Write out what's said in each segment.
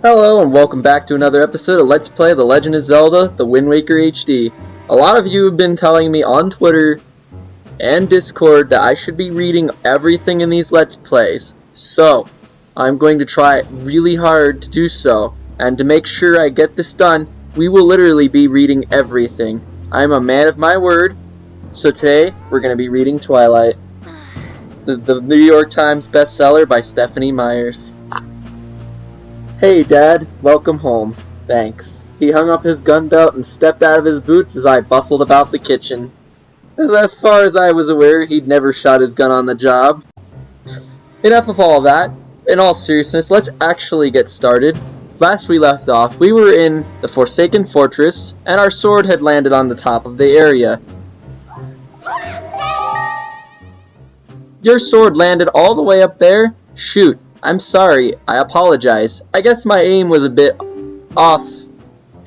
Hello and welcome back to another episode of Let's Play The Legend of Zelda, The Wind Waker HD. A lot of you have been telling me on Twitter and Discord that I should be reading everything in these Let's Plays. So, I'm going to try really hard to do so, and to make sure I get this done, we will literally be reading everything. I'm a man of my word, so today we're going to be reading Twilight, the New York Times bestseller by Stephanie Myers. Hey, Dad. Welcome home. Thanks. He hung up his gun belt and stepped out of his boots as I bustled about the kitchen. As far as I was aware, he'd never shot his gun on the job. Enough of all that. In all seriousness, let's actually get started. Last we left off, we were in the Forsaken Fortress, and our sword had landed on the top of the area. Your sword landed all the way up there? Shoot. I'm sorry, I apologize. I guess my aim was a bit off.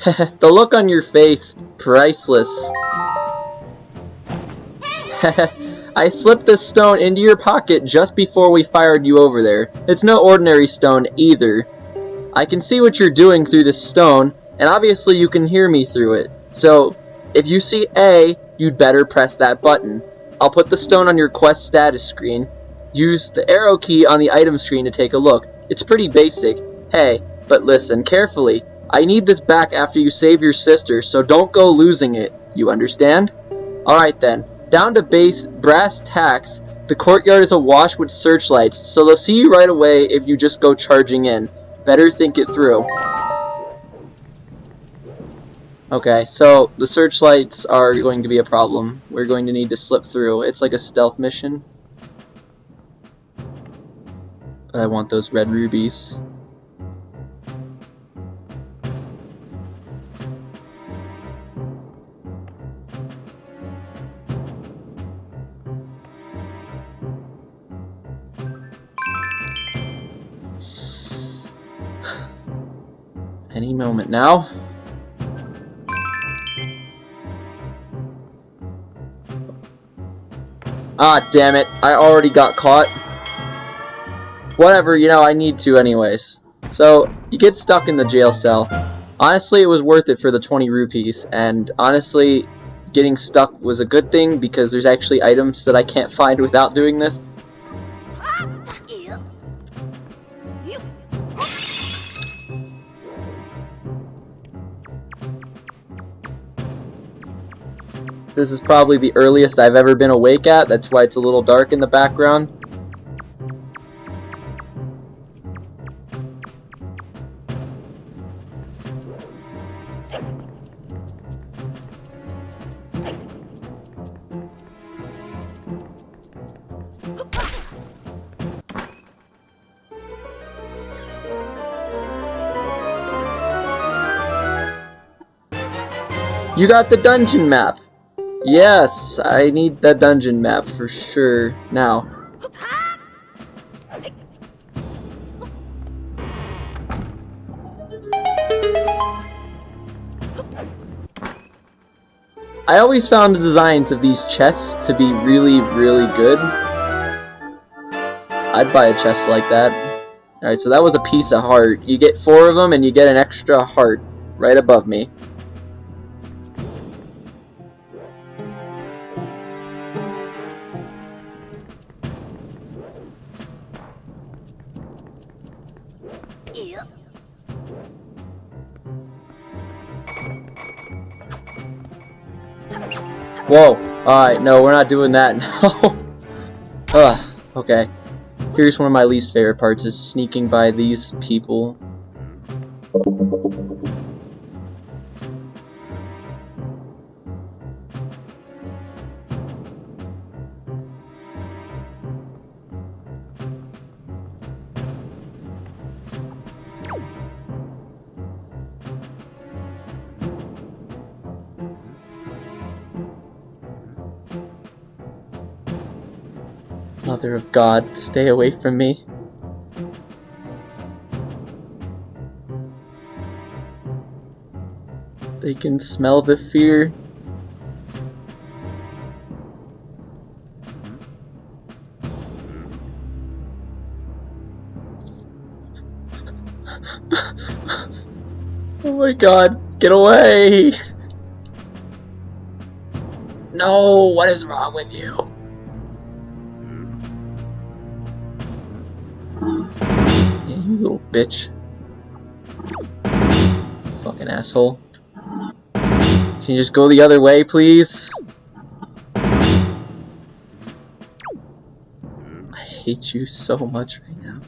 The look on your face, priceless. I slipped this stone into your pocket just before we fired you over there. It's no ordinary stone either. I can see what you're doing through this stone, and obviously you can hear me through it. So, if you see A, you'd better press that button. I'll put the stone on your quest status screen. Use the arrow key on the item screen to take a look. It's pretty basic. Hey, but listen carefully. I need this back after you save your sister, so don't go losing it. You understand? Alright then. Down to base brass tacks, the courtyard is awash with searchlights, so they'll see you right away if you just go charging in. Better think it through. Okay, so the searchlights are going to be a problem. We're going to need to slip through. It's like a stealth mission. But I want those red rubies. Any moment now. Ah, damn it. I already got caught. Whatever, I need to anyways. So, you get stuck in the jail cell. Honestly, it was worth it for the 20 rupees, and honestly, getting stuck was a good thing because there's actually items that I can't find without doing this. This is probably the earliest I've ever been awake at, that's why it's a little dark in the background. You got the dungeon map! Yes, I need the dungeon map for sure. Now. I always found the designs of these chests to be really, really good. I'd buy a chest like that. Alright, so that was a piece of heart. You get 4 of them and you get an extra heart right above me. Whoa! Alright, no, we're not doing that. No. Ugh, okay. Here's one of my least favorite parts, is sneaking by these people. Mother of God, stay away from me. They can smell the fear. Oh my god, get away! No, what is wrong with you? Yeah, you little bitch. Fucking asshole. Can you just go the other way, please? I hate you so much right now.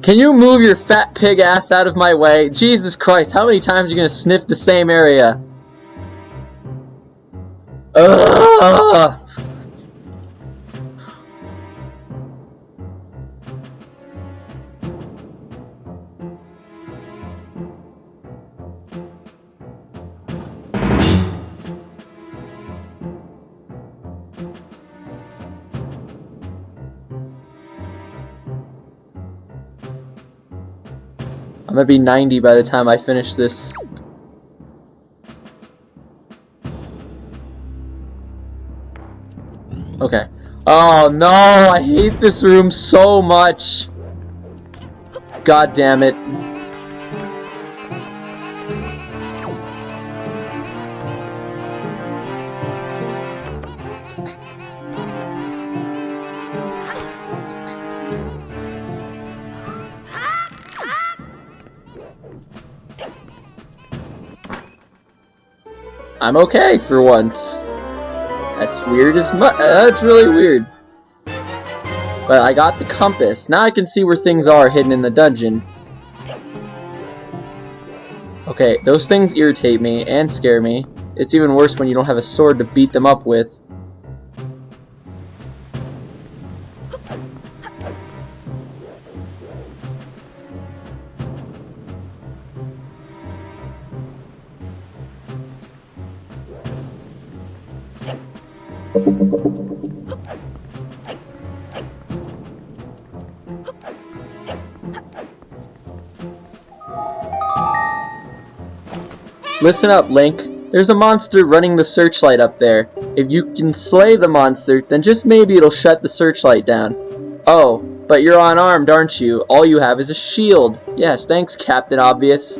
Can you move your fat pig ass out of my way? Jesus Christ, how many times are you gonna sniff the same area? Ugh! I'm gonna be 90 by the time I finish this. Okay. Oh no, I hate this room so much. God damn it. I'm okay for once. That's weird as that's really weird. But I got the compass. Now I can see where things are hidden in the dungeon. Okay, those things irritate me and scare me. It's even worse when you don't have a sword to beat them up with. Listen up, Link. There's a monster running the searchlight up there. If you can slay the monster, then just maybe it'll shut the searchlight down. Oh, but you're unarmed, aren't you? All you have is a shield. Yes, thanks, Captain Obvious.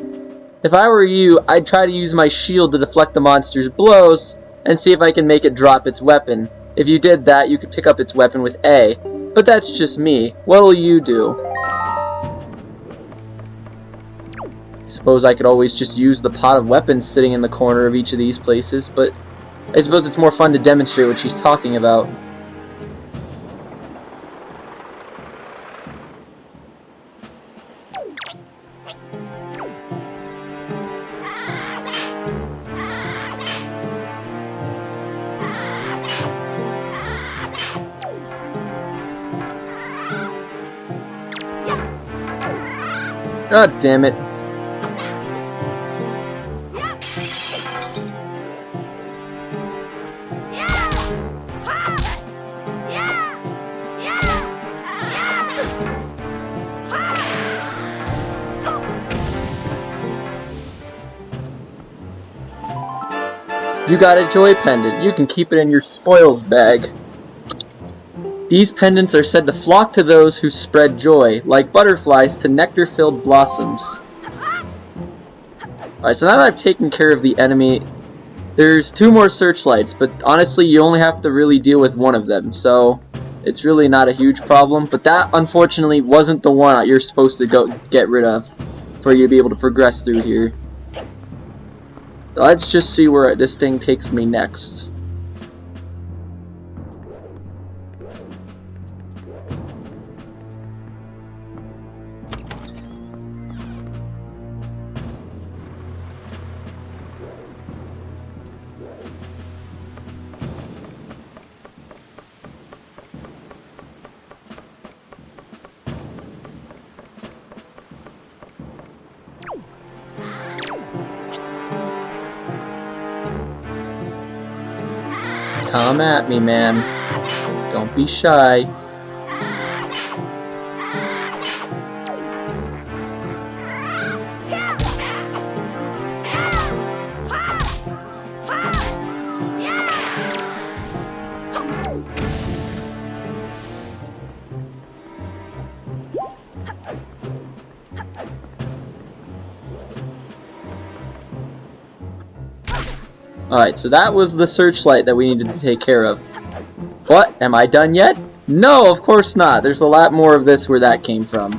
If I were you, I'd try to use my shield to deflect the monster's blows, and see if I can make it drop its weapon. If you did that, you could pick up its weapon with A. But that's just me. What'll you do? I suppose I could always just use the pot of weapons sitting in the corner of each of these places, but I suppose it's more fun to demonstrate what she's talking about. God damn it. You got a joy pendant. You can keep it in your spoils bag. These pendants are said to flock to those who spread joy, like butterflies to nectar-filled blossoms. Alright, so now that I've taken care of the enemy, there's 2 more searchlights, but honestly you only have to really deal with one of them, so it's really not a huge problem. But that, unfortunately, wasn't the one you're supposed to go get rid of for you to be able to progress through here. Let's just see where this thing takes me next. Come at me, man. Don't be shy. Alright, so that was the searchlight that we needed to take care of. What? Am I done yet? No, of course not. There's a lot more of this where that came from.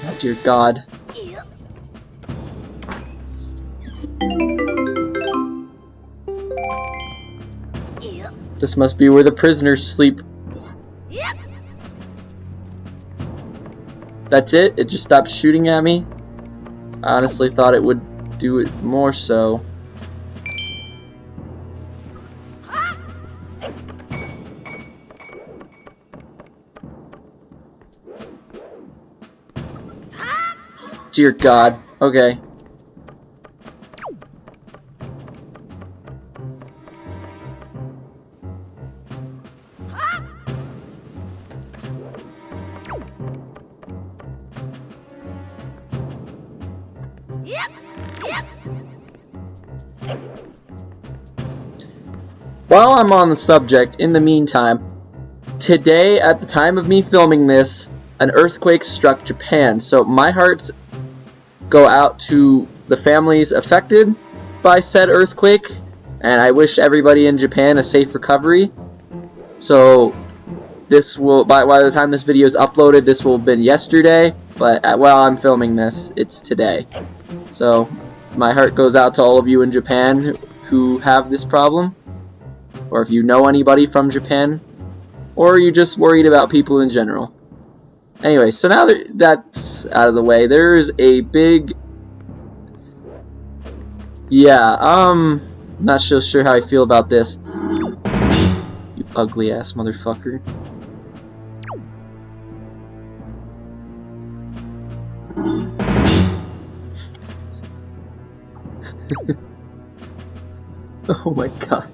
Oh, dear God. This must be where the prisoners sleep. That's it? It just stopped shooting at me? I honestly thought it would do it more so. Dear God. Okay. While I'm on the subject, in the meantime, today, at the time of me filming this, an earthquake struck Japan. So my hearts go out to the families affected by said earthquake, and I wish everybody in Japan a safe recovery. So this will, by the time this video is uploaded, this will have been yesterday, but while I'm filming this, it's today. So my heart goes out to all of you in Japan who have this problem, or if you know anybody from Japan, or you're just worried about people in general. Anyway, so now that that's out of the way, there's a big... Yeah, not so sure how I feel about this. You ugly ass motherfucker. Oh my God.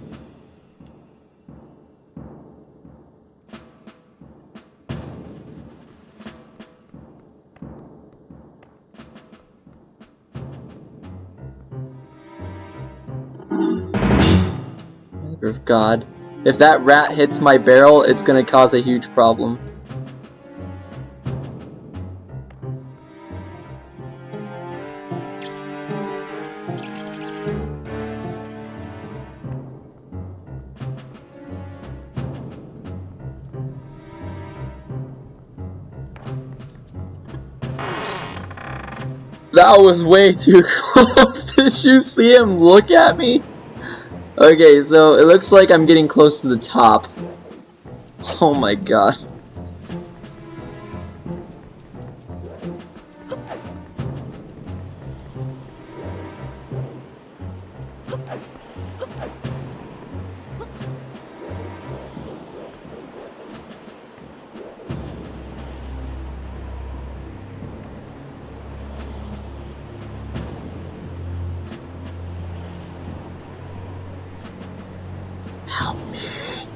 Mother of God. If that rat hits my barrel, it's gonna cause a huge problem. That was way too close. Did you see him look at me? Okay, so it looks like I'm getting close to the top. Oh my God. Help me.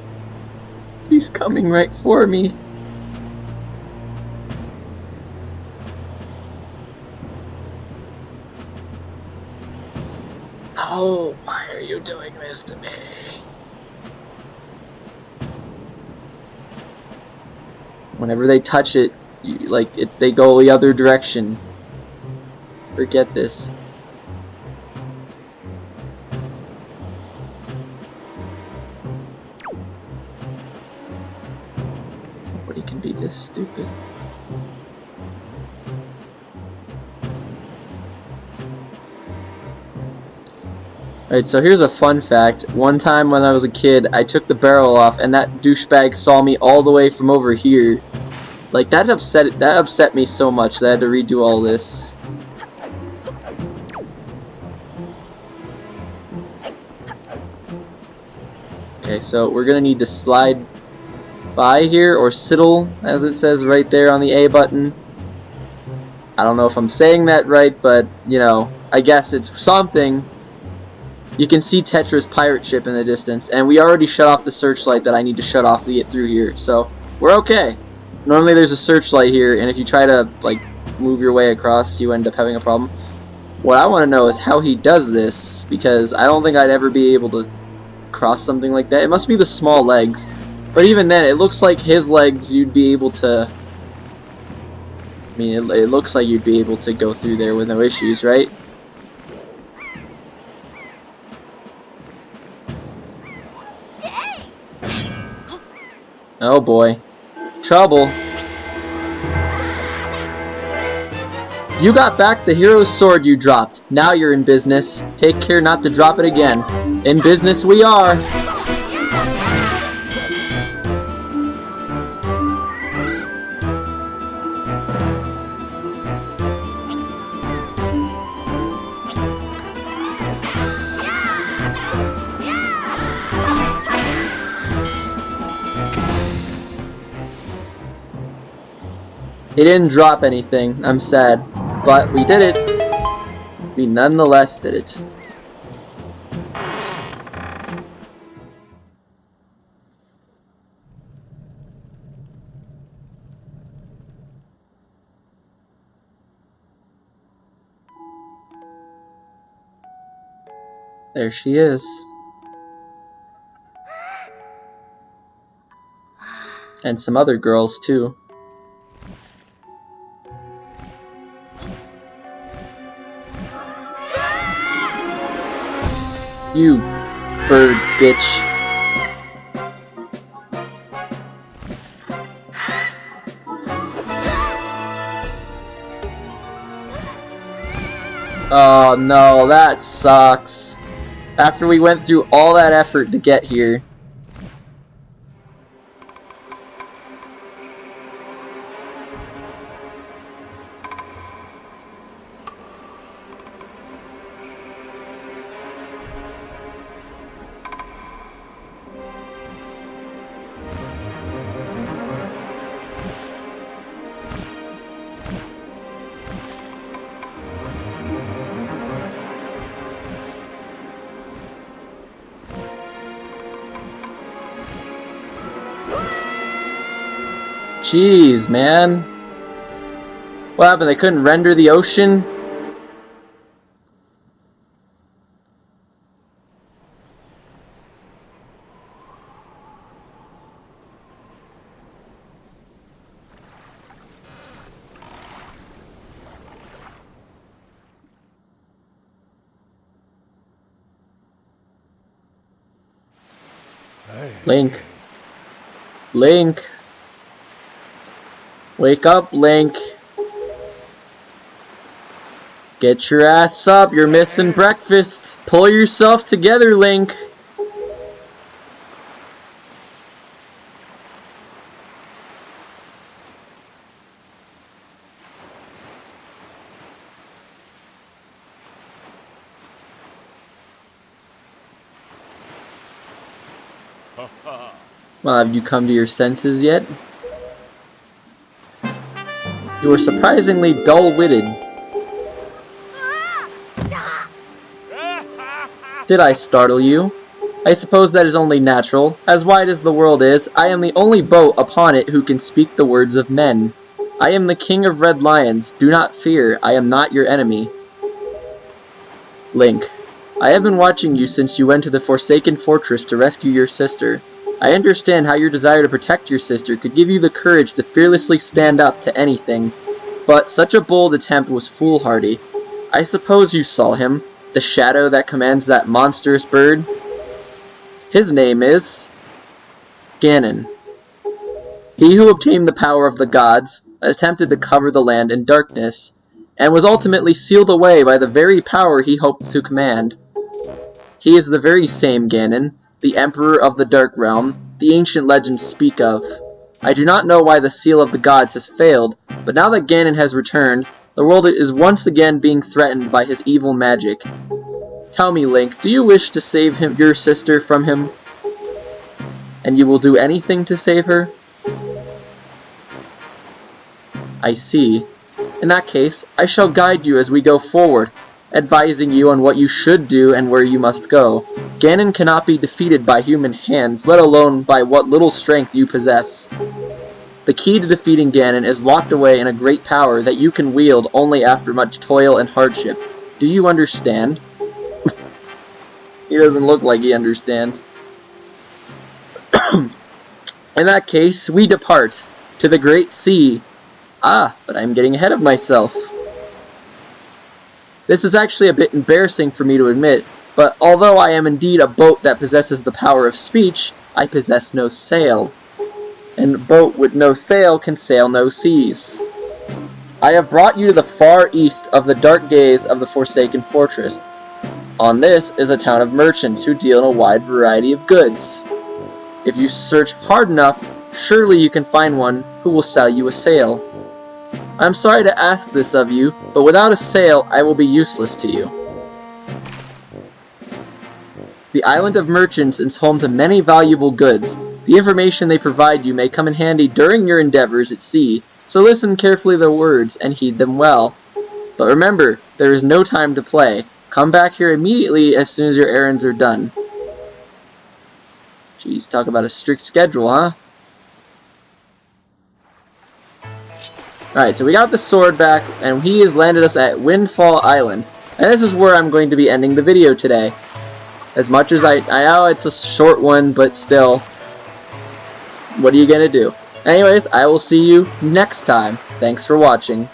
He's coming right for me. Oh, why are you doing this to me? Whenever they touch it, they go the other direction. Forget this. Nobody can be this stupid. Alright, so here's a fun fact. One time when I was a kid, I took the barrel off and that douchebag saw me all the way from over here. Like, that upset me so much that I had to redo all this. Okay, so we're gonna need to slide by here, or sidle, as it says right there on the A button. I don't know if I'm saying that right, but, you know, I guess it's something. You can see Tetra's pirate ship in the distance, and we already shut off the searchlight that I need to shut off to get through here, so we're okay. Normally there's a searchlight here, and if you try to, like, move your way across, you end up having a problem. What I want to know is how he does this, because I don't think I'd ever be able to cross something like that. It must be the small legs. But even then, it looks like his legs you'd be able to... I mean, it looks like you'd be able to go through there with no issues, right? Oh boy. Trouble. You got back the hero's sword you dropped. Now you're in business. Take care not to drop it again. In business we are. He didn't drop anything. I'm sad. But we did it. We nonetheless did it. There she is. And some other girls too. You bird bitch. Oh no, that sucks. After we went through all that effort to get here. Jeez, man. What happened? They couldn't render the ocean? Hey. Link. Link. Wake up, Link. Get your ass up, you're missing breakfast. Pull yourself together, Link. Well, have you come to your senses yet? You are surprisingly dull-witted. Did I startle you? I suppose that is only natural. As wide as the world is, I am the only boat upon it who can speak the words of men. I am the king of red lions. Do not fear, I am not your enemy. Link. I have been watching you since you went to the Forsaken Fortress to rescue your sister. I understand how your desire to protect your sister could give you the courage to fearlessly stand up to anything, but such a bold attempt was foolhardy. I suppose you saw him, the shadow that commands that monstrous bird? His name is... Ganon. He who obtained the power of the gods, attempted to cover the land in darkness, and was ultimately sealed away by the very power he hoped to command. He is the very same Ganon, the Emperor of the Dark Realm, the ancient legends speak of. I do not know why the seal of the gods has failed, but now that Ganon has returned, the world is once again being threatened by his evil magic. Tell me, Link, do you wish to save your sister from him? And you will do anything to save her? I see. In that case, I shall guide you as we go forward, advising you on what you should do and where you must go. Ganon cannot be defeated by human hands, let alone by what little strength you possess. The key to defeating Ganon is locked away in a great power that you can wield only after much toil and hardship. Do you understand? He doesn't look like he understands. In that case, we depart to the great sea. Ah, but I'm getting ahead of myself. This is actually a bit embarrassing for me to admit, but although I am indeed a boat that possesses the power of speech, I possess no sail. And a boat with no sail can sail no seas. I have brought you to the far east of the dark gaze of the Forsaken Fortress. On this is a town of merchants who deal in a wide variety of goods. If you search hard enough, surely you can find one who will sell you a sail. I am sorry to ask this of you, but without a sail I will be useless to you. The island of merchants is home to many valuable goods. The information they provide you may come in handy during your endeavors at sea, so listen carefully to their words and heed them well. But remember, there is no time to play. Come back here immediately as soon as your errands are done. Jeez, talk about a strict schedule, huh? Alright, so we got the sword back, and he has landed us at Windfall Island. And this is where I'm going to be ending the video today. As much as I know it's a short one, but still, what are you gonna do? Anyways, I will see you next time. Thanks for watching.